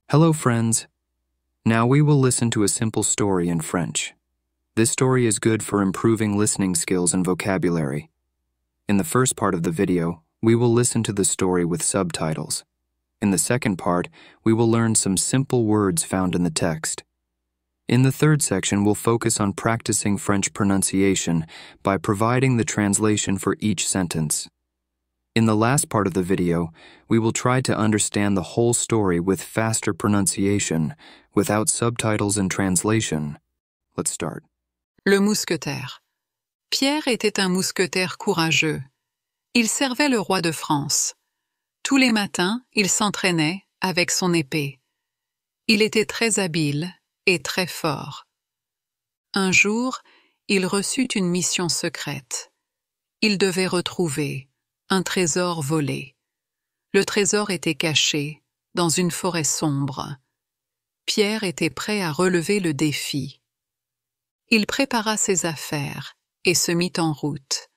Hello, friends. Now we will listen to a simple story in French. This story is good for improving listening skills and vocabulary. In the first part of the video, we will listen to the story with subtitles. In the second part, we will learn some simple words found in the text. In the third section, we'll focus on practicing French pronunciation by providing the translation for each sentence. In the last part of the video, we will try to understand the whole story with faster pronunciation, without subtitles and translation. Let's start. Le mousquetaire. Pierre était un mousquetaire courageux. Il servait le roi de France. Tous les matins, il s'entraînait avec son épée. Il était très habile et très fort. Un jour, il reçut une mission secrète. Il devait retrouver un trésor volé. Le trésor était caché dans une forêt sombre. Pierre était prêt à relever le défi. Il prépara ses affaires et se mit en route.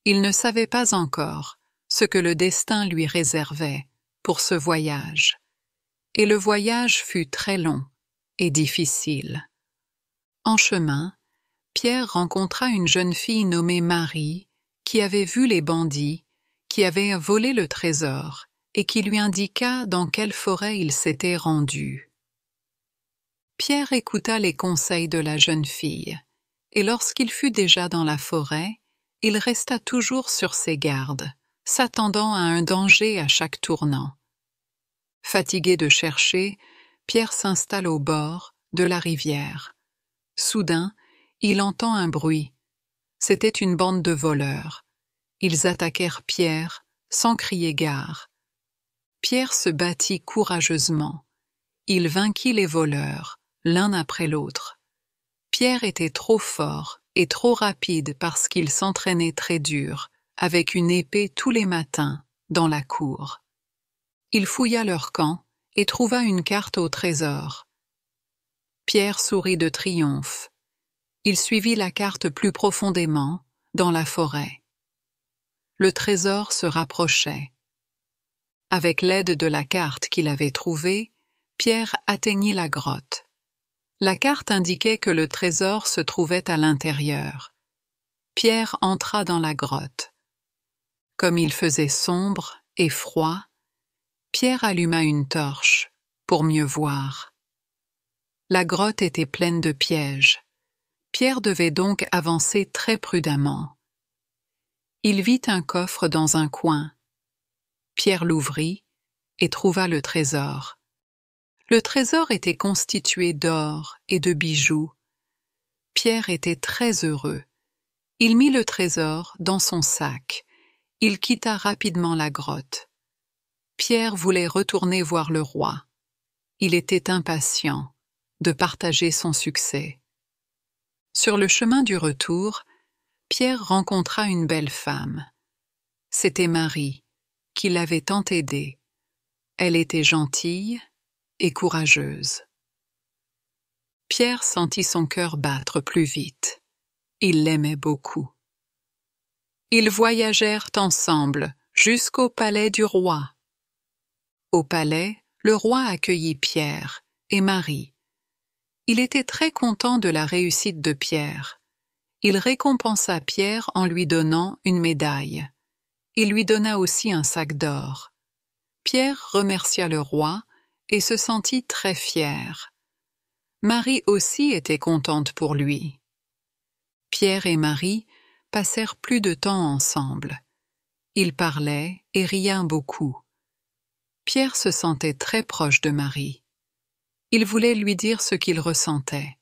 Il ne savait pas encore ce que le destin lui réservait pour ce voyage. Et le voyage fut très long et difficile. En chemin, Pierre rencontra une jeune fille nommée Marie qui avait vu les bandits qui avaient volé le trésor et qui lui indiqua dans quelle forêt il s'était rendu. Pierre écouta les conseils de la jeune fille, et lorsqu'il fut déjà dans la forêt, il resta toujours sur ses gardes, s'attendant à un danger à chaque tournant. Fatigué de chercher, Pierre s'installe au bord de la rivière. Soudain, il entend un bruit. C'était une bande de voleurs. Ils attaquèrent Pierre sans crier gare. Pierre se battit courageusement. Il vainquit les voleurs, l'un après l'autre. Pierre était trop fort et trop rapide parce qu'il s'entraînait très dur, avec une épée tous les matins, dans la cour. Il fouilla leur camp et trouva une carte au trésor. Pierre sourit de triomphe. Il suivit la carte plus profondément, dans la forêt. Le trésor se rapprochait. Avec l'aide de la carte qu'il avait trouvée, Pierre atteignit la grotte. La carte indiquait que le trésor se trouvait à l'intérieur. Pierre entra dans la grotte. Comme il faisait sombre et froid, Pierre alluma une torche pour mieux voir. La grotte était pleine de pièges. Pierre devait donc avancer très prudemment. Il vit un coffre dans un coin. Pierre l'ouvrit et trouva le trésor. Le trésor était constitué d'or et de bijoux. Pierre était très heureux. Il mit le trésor dans son sac. Il quitta rapidement la grotte. Pierre voulait retourner voir le roi. Il était impatient de partager son succès. Sur le chemin du retour, Pierre rencontra une belle femme. C'était Marie, qui l'avait tant aidé. Elle était gentille et courageuse. Pierre sentit son cœur battre plus vite. Il l'aimait beaucoup. Ils voyagèrent ensemble jusqu'au palais du roi. Au palais, le roi accueillit Pierre et Marie. Il était très content de la réussite de Pierre. Il récompensa Pierre en lui donnant une médaille. Il lui donna aussi un sac d'or. Pierre remercia le roi et se sentit très fier. Marie aussi était contente pour lui. Pierre et Marie passèrent plus de temps ensemble. Ils parlaient et riaient beaucoup. Pierre se sentait très proche de Marie. Il voulait lui dire ce qu'il ressentait.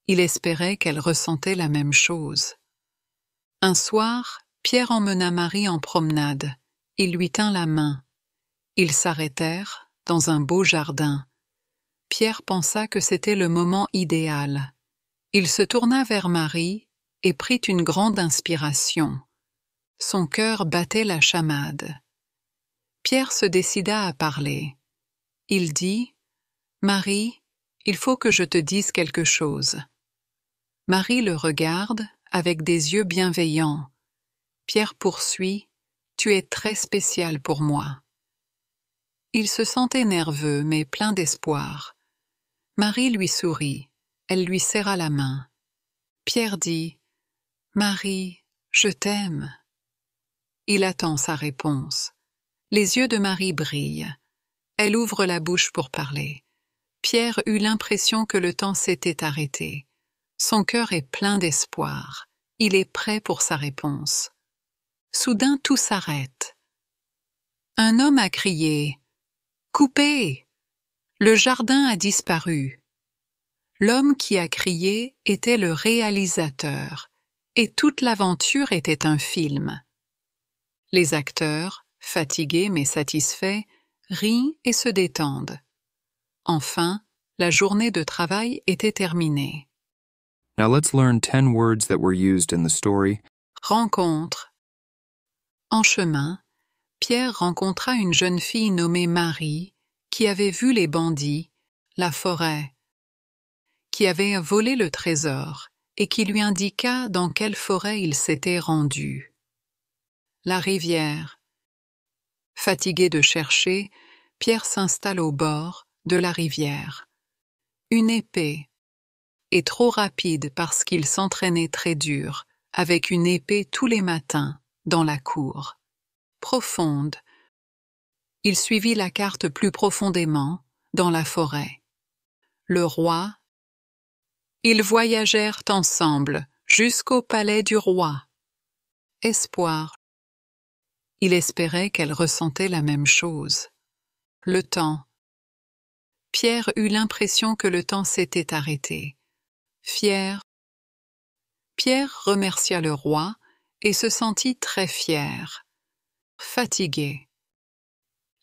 Il espérait qu'elle ressentait la même chose. Un soir, Pierre emmena Marie en promenade. Il lui tint la main. Ils s'arrêtèrent dans un beau jardin. Pierre pensa que c'était le moment idéal. Il se tourna vers Marie et prit une grande inspiration. Son cœur battait la chamade. Pierre se décida à parler. Il dit « Marie, il faut que je te dise quelque chose. » Marie le regarde avec des yeux bienveillants. Pierre poursuit « Tu es très spécial pour moi. » Il se sentait nerveux mais plein d'espoir. Marie lui sourit. Elle lui serra la main. Pierre dit « Marie, je t'aime ». Il attend sa réponse. Les yeux de Marie brillent. Elle ouvre la bouche pour parler. Pierre eut l'impression que le temps s'était arrêté. Son cœur est plein d'espoir. Il est prêt pour sa réponse. Soudain, tout s'arrête. Un homme a crié « Coupez !» Le jardin a disparu. L'homme qui a crié était le réalisateur, et toute l'aventure était un film. Les acteurs, fatigués mais satisfaits, rient et se détendent. Enfin, la journée de travail était terminée. Now let's learn 10 words that were used in the story. Rencontre. En chemin, Pierre rencontra une jeune fille nommée Marie qui avait vu les bandits, la forêt, qui avait volé le trésor et qui lui indiqua dans quelle forêt il s'était rendu. La rivière. Fatigué de chercher, Pierre s'installe au bord de la rivière. Une épée. Et trop rapide parce qu'il s'entraînait très dur, avec une épée tous les matins, dans la cour. Profonde. Il suivit la carte plus profondément, dans la forêt. Le roi. Ils voyagèrent ensemble, jusqu'au palais du roi. Espoir. Il espérait qu'elle ressentait la même chose. Le temps. Pierre eut l'impression que le temps s'était arrêté. Fier. Pierre remercia le roi et se sentit très fier. Fatigué.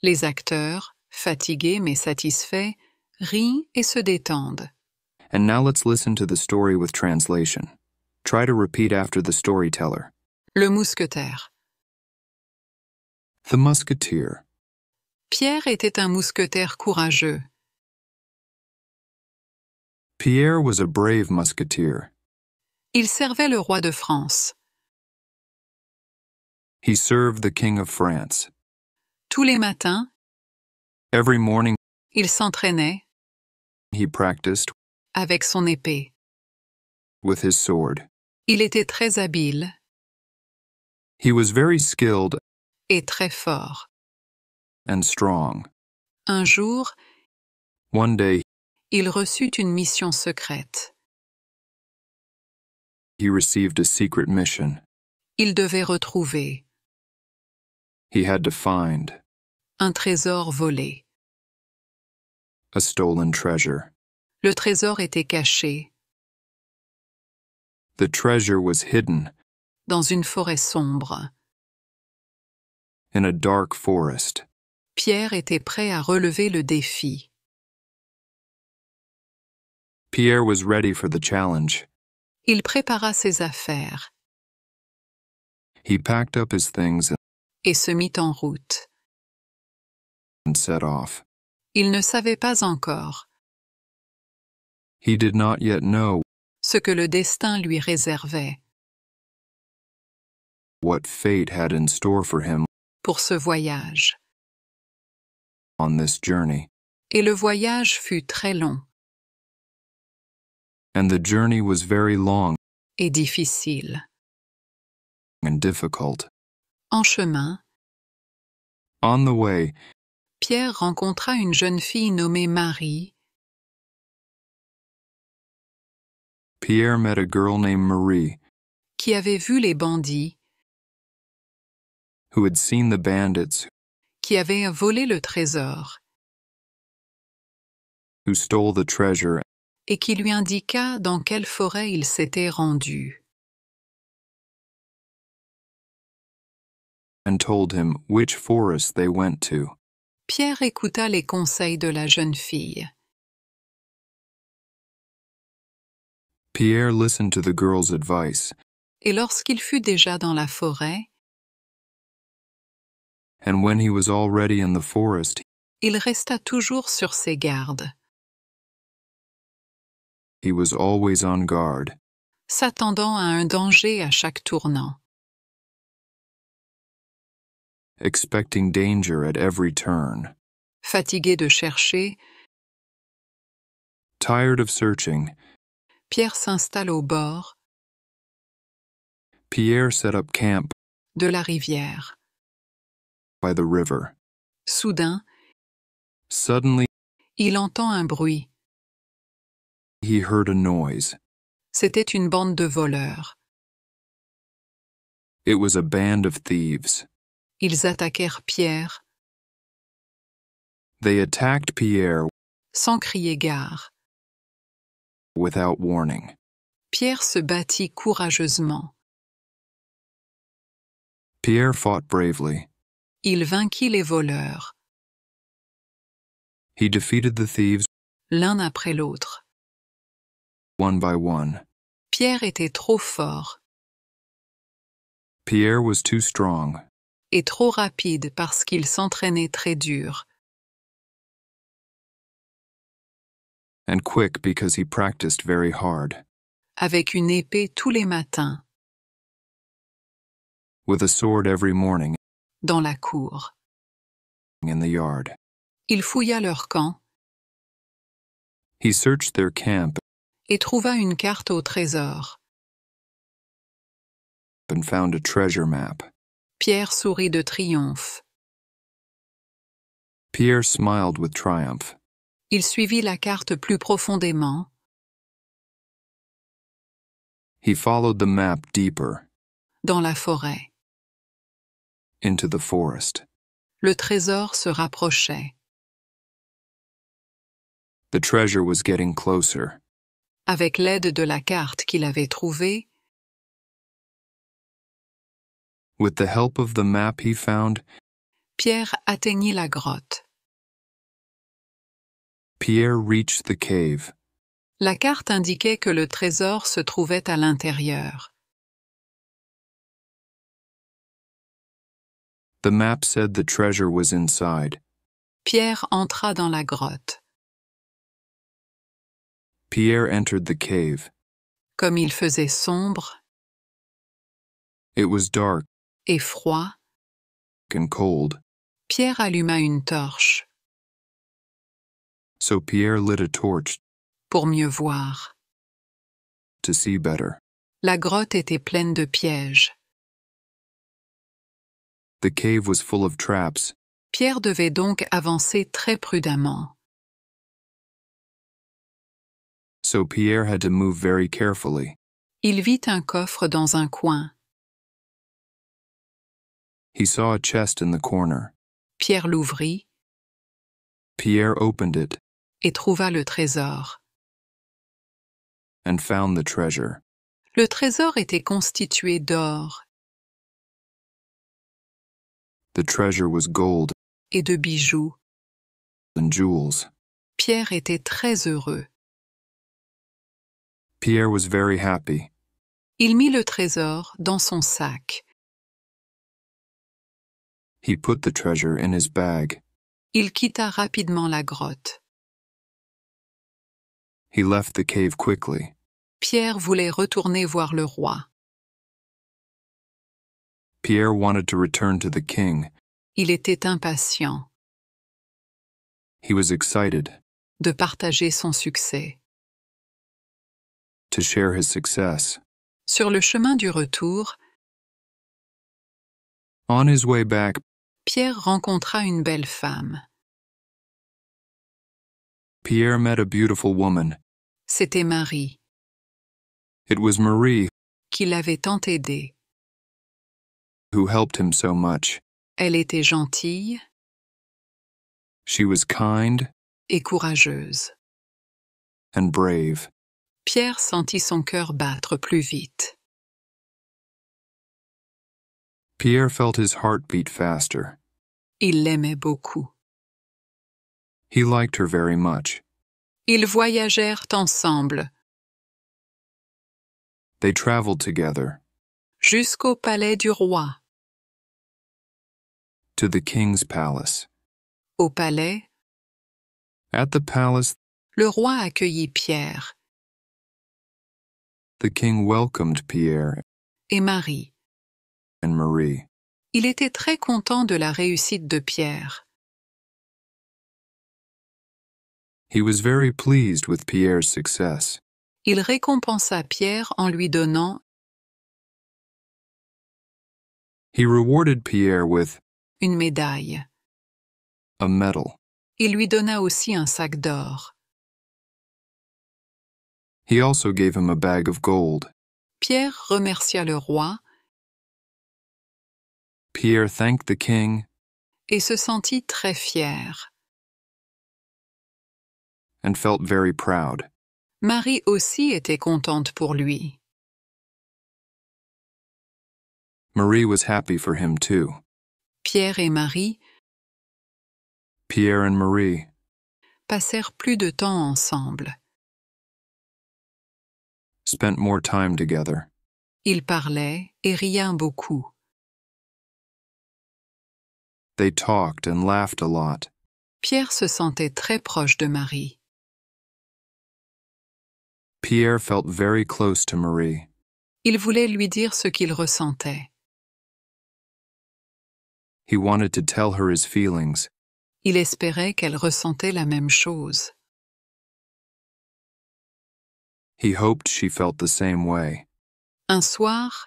Les acteurs, fatigués mais satisfaits, rient et se détendent. And now let's listen to the story with translation. Try to repeat after the storyteller. Le mousquetaire. The Musketeer. Pierre était un mousquetaire courageux. Pierre was a brave musketeer. Il servait le roi de France. He served the King of France. Tous les matins, Every morning il s'entraînait he practiced avec son épée. with his sword. Il était très habile He was very skilled et très fort. and strong. Un jour, One day il reçut une mission secrète. he received a secret mission. Il devait retrouver He had to find un trésor volé. a stolen treasure. Le trésor était caché The treasure was hidden dans une forêt sombre. in a dark forest. Pierre était prêt à relever le défi. Pierre was ready for the challenge. Il prépara ses affaires He packed up his things et se mit en route. and set off. Il ne savait pas encore He did not yet know ce que le destin lui réservait what fate had in store for him pour ce voyage. on this journey. Et le voyage fut très long And the journey was very long et difficile. and difficult. En chemin, On the way, Pierre rencontra une jeune fille nommée Marie Pierre met a girl named Marie qui avait vu les bandits, who had seen the bandits qui avait volé le trésor who stole the treasure et qui lui indiqua dans quelle forêt il s'était rendu. and told him which forest they went to. Pierre écouta les conseils de la jeune fille. Pierre listened to the girl's advice, Et lorsqu'il fut déjà dans la forêt, and when he was already in the forest, il resta toujours sur ses gardes, he was always on guard, s'attendant à un danger à chaque tournant. expecting danger at every turn. Fatigué de chercher, Tired of searching, Pierre s'installe au bord Pierre set up camp de la rivière. by the river. Soudain, Suddenly, il entend un bruit. he heard a noise. C'était une bande de voleurs. It was a band of thieves. Ils attaquèrent Pierre They attacked Pierre sans crier gare. without warning. Pierre se battit courageusement. Pierre fought bravely. Il vainquit les voleurs, He defeated the thieves l'un après l'autre. one by one. Pierre était trop fort Pierre was too strong et trop rapide parce qu'il s'entraînait très dur. and quick because he practiced very hard, Avec une épée tous les matins, with a sword every morning dans la cour. in the yard. Il fouilla leur camp He searched their camp et trouva une carte au trésor. and found a treasure map. Pierre sourit de triomphe. Pierre smiled with triumph. Il suivit la carte plus profondément He followed the map deeper dans la forêt. into the forest. Le trésor se rapprochait. The treasure was getting closer. Avec l'aide de la carte qu'il avait trouvée, With the help of the map he found, Pierre atteignit la grotte. Pierre reached the cave. La carte indiquait que le trésor se trouvait à l'intérieur. The map said the treasure was inside. Pierre entra dans la grotte. Pierre entered the cave. Comme il faisait sombre It was dark et froid, and cold, Pierre alluma une torche so Pierre lit a torch pour mieux voir. to see better. La grotte était pleine de pièges. The cave was full of traps, Pierre devait donc avancer très prudemment. so Pierre had to move very carefully. Il vit un coffre dans un coin. He saw a chest in the corner. Pierre l'ouvrit Pierre opened it et trouva le trésor. and found the treasure. Le trésor était constitué d'or The treasure was gold et de bijoux. and jewels. Pierre était très heureux. Pierre was very happy. Il mit le trésor dans son sac. He put the treasure in his bag. Il quitta rapidement la grotte. He left the cave quickly. Pierre voulait retourner voir le roi. Pierre wanted to return to the king. Il était impatient He was excited de partager son succès. to share his success. Sur le chemin du retour, On his way back, Pierre rencontra une belle femme. Pierre met a beautiful woman. C'était Marie, It was Marie qui l'avait tant aidé. who helped him so much. Elle était gentille She was kind et courageuse. and brave. Pierre sentit son cœur battre plus vite. Pierre felt his heart beat faster. Il l'aimait beaucoup. He liked her very much. Ils voyagèrent ensemble They traveled together jusqu'au palais du roi. to the king's palace. Au palais, At the palace, le roi accueillit Pierre the king welcomed Pierre et Marie. and Marie. Il était très content de la réussite de Pierre. He was very pleased with Pierre's success. Il récompensa Pierre en lui donnant He rewarded Pierre with une médaille. a medal. Il lui donna aussi un sac d'or. He also gave him a bag of gold. Pierre remercia le roi Pierre thanked the king et se sentit très fier. and felt very proud. Marie aussi était contente pour lui. Marie was happy for him too. Pierre et Marie Pierre and Marie passèrent plus de temps ensemble. spent more time together. Ils parlaient et riaient beaucoup. They talked and laughed a lot. Pierre se sentait très proche de Marie. Pierre felt very close to Marie. Il voulait lui dire ce qu'il ressentait. He wanted to tell her his feelings. Il espérait qu'elle ressentait la même chose. He hoped she felt the same way. Un soir,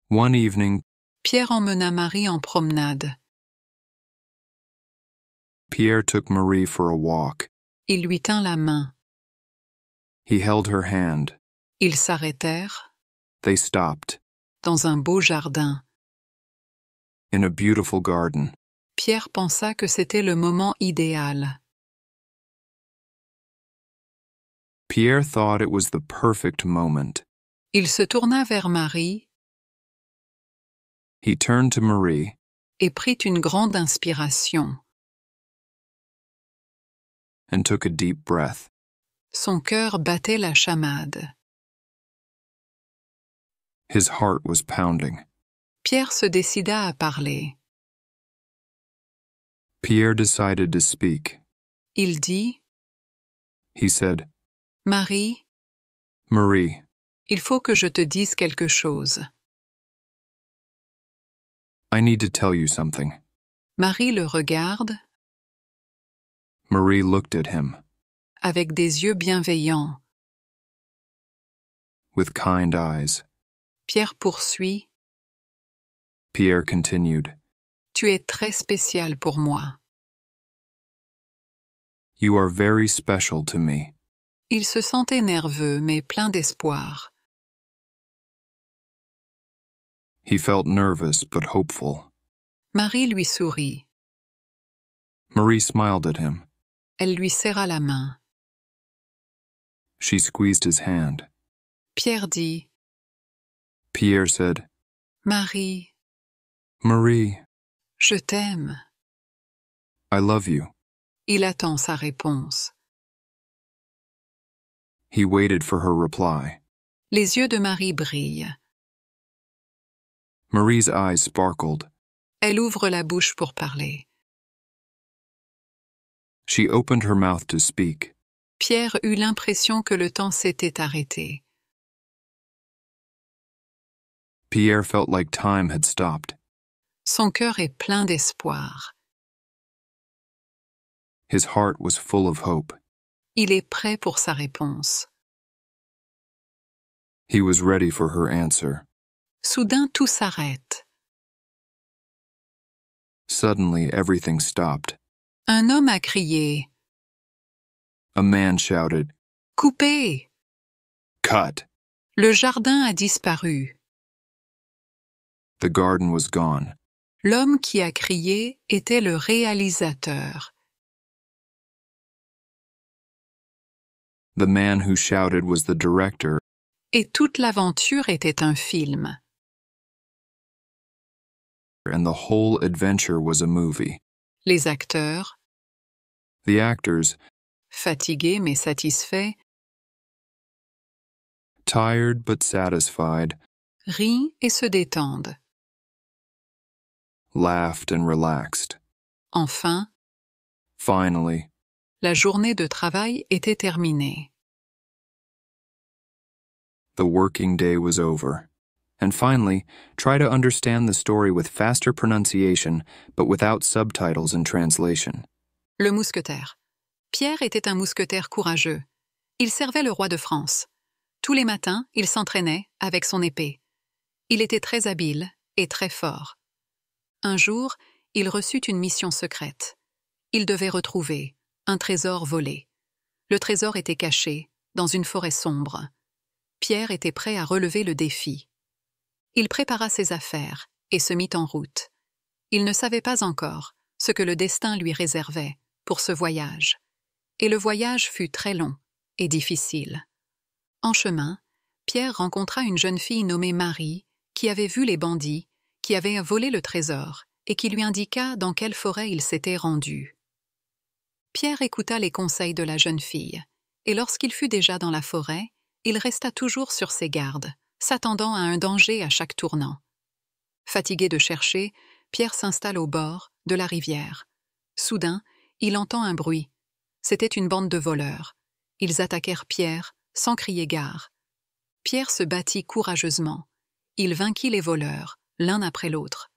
One evening, Pierre emmena Marie en promenade. Pierre took Marie for a walk. Il lui tint la main. He held her hand. Ils s'arrêtèrent They stopped dans un beau jardin. in a beautiful garden. Pierre pensa que c'était le moment idéal. Pierre thought it was the perfect moment. Il se tourna vers Marie He turned to Marie et prit une grande inspiration. and took a deep breath. Son cœur battait la chamade. His heart was pounding. Pierre se décida à parler. Pierre decided to speak. Il dit He said, « Marie, Marie, il faut que je te dise quelque chose. » I need to tell you something. Marie le regarde Marie looked at him avec des yeux bienveillants. with kind eyes. Pierre poursuit « Pierre continued, Tu es très spécial pour moi. » You are very special to me. Il se sentait nerveux mais plein d'espoir. He felt nervous but hopeful. Marie lui sourit. Marie smiled at him. Elle lui serra la main. She squeezed his hand. Pierre dit Pierre said, « Marie, Marie, je t'aime. » I love you. Il attend sa réponse. He waited for her reply. Les yeux de Marie brillent. Marie's eyes sparkled. Elle ouvre la bouche pour parler. She opened her mouth to speak. Pierre eut l'impression que le temps s'était arrêté. Pierre felt like time had stopped. Son cœur est plein d'espoir. His heart was full of hope. Il est prêt pour sa réponse. He was ready for her answer. Soudain, tout s'arrête. Suddenly, everything stopped. Un homme a crié A man shouted, « Coupez !» Cut! Le jardin a disparu. The garden was gone. L'homme qui a crié était le réalisateur. The man who shouted was the director, Et toute l'aventure était un film. and the whole adventure was a movie. Les acteurs, The actors, fatigués mais satisfaits, tired but satisfied, rient et se détendent. laughed and relaxed. Enfin, Finally, la journée de travail était terminée. the working day was over. And finally, try to understand the story with faster pronunciation, but without subtitles and translation. Le mousquetaire. Pierre était un mousquetaire courageux. Il servait le roi de France. Tous les matins, il s'entraînait avec son épée. Il était très habile et très fort. Un jour, il reçut une mission secrète. Il devait retrouver un trésor volé. Le trésor était caché dans une forêt sombre. Pierre était prêt à relever le défi. Il prépara ses affaires et se mit en route. Il ne savait pas encore ce que le destin lui réservait pour ce voyage. Et le voyage fut très long et difficile. En chemin, Pierre rencontra une jeune fille nommée Marie qui avait vu les bandits, qui avaient volé le trésor et qui lui indiqua dans quelle forêt il s'était rendu. Pierre écouta les conseils de la jeune fille, et lorsqu'il fut déjà dans la forêt, il resta toujours sur ses gardes, s'attendant à un danger à chaque tournant. Fatigué de chercher, Pierre s'installe au bord de la rivière. Soudain, il entend un bruit. C'était une bande de voleurs. Ils attaquèrent Pierre sans crier gare. Pierre se battit courageusement. Il vainquit les voleurs, l'un après l'autre.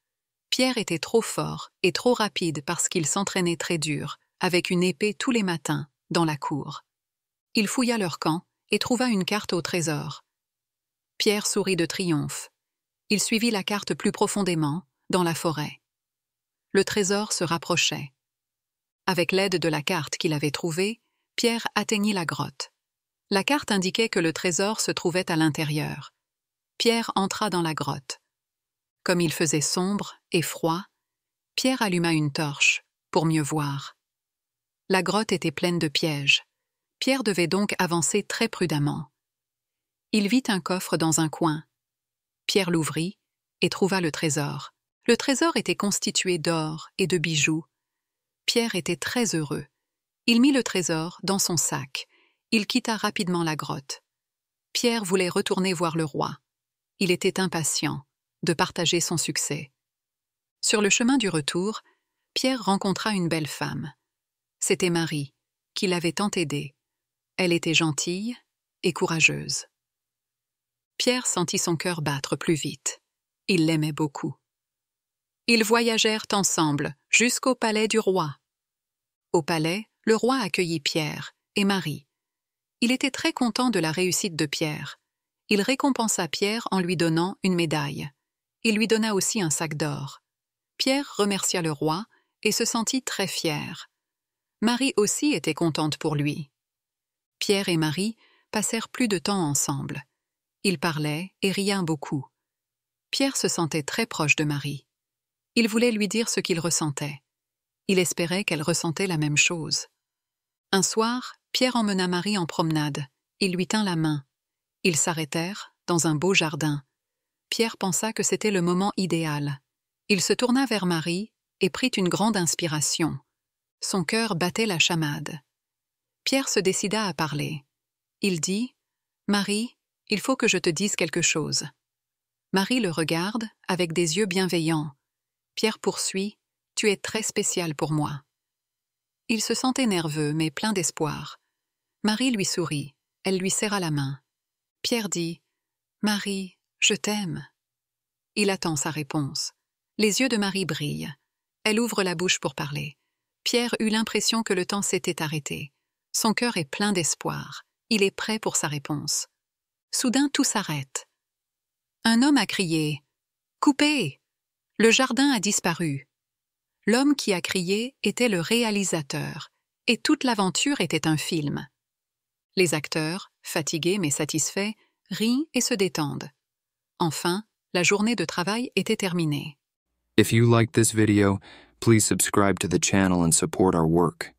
Pierre était trop fort et trop rapide parce qu'il s'entraînait très dur, avec une épée tous les matins, dans la cour. Il fouilla leur camp et trouva une carte au trésor. Pierre sourit de triomphe. Il suivit la carte plus profondément, dans la forêt. Le trésor se rapprochait. Avec l'aide de la carte qu'il avait trouvée, Pierre atteignit la grotte. La carte indiquait que le trésor se trouvait à l'intérieur. Pierre entra dans la grotte. Comme il faisait sombre et froid, Pierre alluma une torche pour mieux voir. La grotte était pleine de pièges. Pierre devait donc avancer très prudemment. Il vit un coffre dans un coin. Pierre l'ouvrit et trouva le trésor. Le trésor était constitué d'or et de bijoux. Pierre était très heureux. Il mit le trésor dans son sac. Il quitta rapidement la grotte. Pierre voulait retourner voir le roi. Il était impatient de partager son succès. Sur le chemin du retour, Pierre rencontra une belle femme. C'était Marie, qui l'avait tant aidé. Elle était gentille et courageuse. Pierre sentit son cœur battre plus vite. Il l'aimait beaucoup. Ils voyagèrent ensemble jusqu'au palais du roi. Au palais, le roi accueillit Pierre et Marie. Il était très content de la réussite de Pierre. Il récompensa Pierre en lui donnant une médaille. Il lui donna aussi un sac d'or. Pierre remercia le roi et se sentit très fier. Marie aussi était contente pour lui. Pierre et Marie passèrent plus de temps ensemble. Ils parlaient et riaient beaucoup. Pierre se sentait très proche de Marie. Il voulait lui dire ce qu'il ressentait. Il espérait qu'elle ressentait la même chose. Un soir, Pierre emmena Marie en promenade. Il lui tint la main. Ils s'arrêtèrent dans un beau jardin. Pierre pensa que c'était le moment idéal. Il se tourna vers Marie et prit une grande inspiration. Son cœur battait la chamade. Pierre se décida à parler. Il dit « Marie, il faut que je te dise quelque chose. » Marie le regarde avec des yeux bienveillants. Pierre poursuit « Tu es très spécial pour moi. » Il se sentait nerveux mais plein d'espoir. Marie lui sourit. Elle lui serra la main. Pierre dit « Marie, je t'aime. » Il attend sa réponse. Les yeux de Marie brillent. Elle ouvre la bouche pour parler. Pierre eut l'impression que le temps s'était arrêté. Son cœur est plein d'espoir. Il est prêt pour sa réponse. Soudain, tout s'arrête. Un homme a crié « Coupez !» Le jardin a disparu. L'homme qui a crié était le réalisateur, et toute l'aventure était un film. Les acteurs, fatigués mais satisfaits, rient et se détendent. Enfin, la journée de travail était terminée. If you liked this video, please subscribe to the channel and support our work.